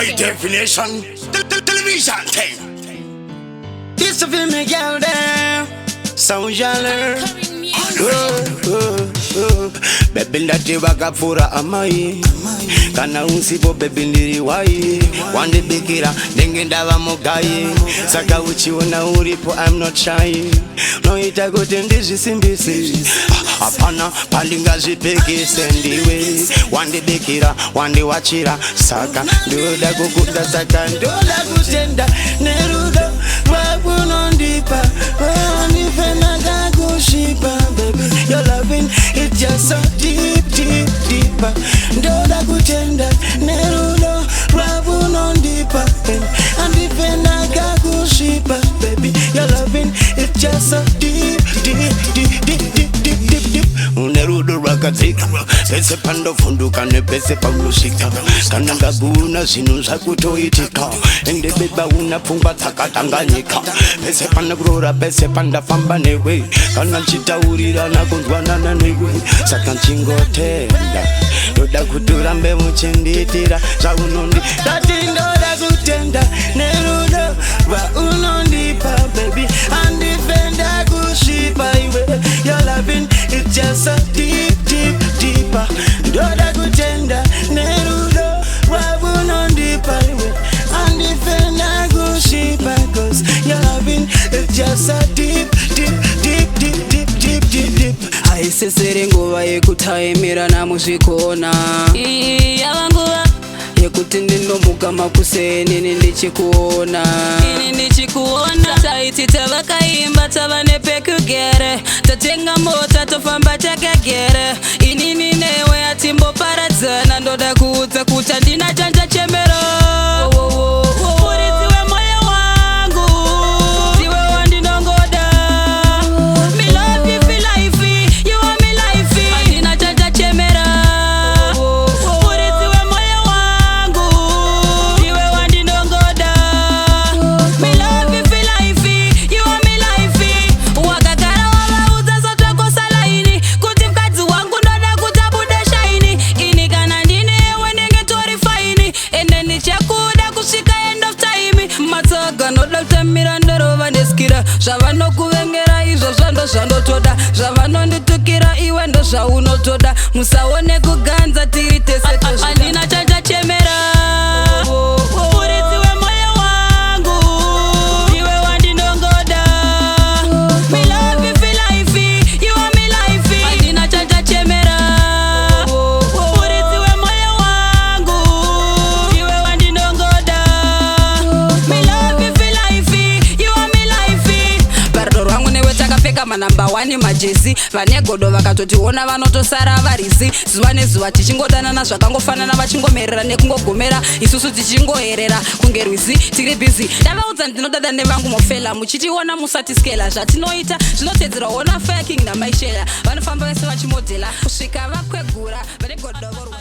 High definition television thing. This of him girl there. Souljah Love. Baby ndati wakafura amai kana usipo baby ndiriwai wandibikira ndenge ndava mugayi saka uchiona uripo I'm not shy noita kuti ndizvisimbise hapana pandingazvipekese ndiwe wandibikira wandiwachira saka ndoda kukuda saka ndoda kutenda nerudo rwakunondipa wandifena kakushipa baby your loving it's just so deep deep deeper ndoda kutenda nerudo rwakunondipa andifena kakushipa baby your loving it's just so deep deep deep deep deep deep deep deep unerudo rwakadzika pese pandovhunduka nepese pakusvika kana ndaguna zvinhu zvakutoitika ende beba una pfungwa dzakatanganyika pese panokurora pese pandafamba newe kana nchitaurirana kunzwanana newe saka nchingotenda ndoda kuti urambe muchindiitira zvaunondi ndati ndoda kutenda nerudo rwaunondipa baby andifenda kusvipa iwe your loving it's just so deep deep deeper ndoda kutenda nerudo rwaunondipa iwe andifenda kusvipa cause your loving it's just so deep deep deep deep deep deep deep deep aisesere nguva yekutaimirana muzvikona yava nguva yekuti ndinomuka makuseni ndichikuona taiti tavakaimba tava nepekugere tatenga mota tofamba takagere inini newe atimboparadzana ndoda kuudza kuti handina chanja chemero uridziwe moyo wangu ndiwe wandinongoda me love you for life you are me life handina chanja chemera uridziwe moyo wangu ndiwe wandinongoda me love you for life you are me life wakagara wavaudza sotakosalaini kuti mukadzi wangu ndoda kuti abude shaini ini kana ndinewe ndenge tori faini ende ndichakuda kusvika end of time matsaga noda kutamira ndorova ndeskira zvavanokuvengera izvo zvando zvandotoda zvavanonditukira iwe ndo zvaunotoda musaone kuganza tiri tese handina chanja chemera uridziwe moyo wangu ndiwe wandinongoda me love you for life you are me life handina chanja chemera uridziwe moyo wangu ndiwe wandinongoda me love you for life you are me life varudo rwangu newe takapfeka manamba 1 majezi vane godo vakatotiona vanotosara varizi zuva nezuva tichingodanana zvakangofanana vachingomerera nekungogomera isusu tichingoherera kunge rwizi tiri bhizi ndavaudza ndinodada nevangu mofela muchitiona musatiskela zvatinoita zvinotedzerwa ona faking namaishela vanofamba vese vachimodhela kusvika vakwegura vane godo vorwa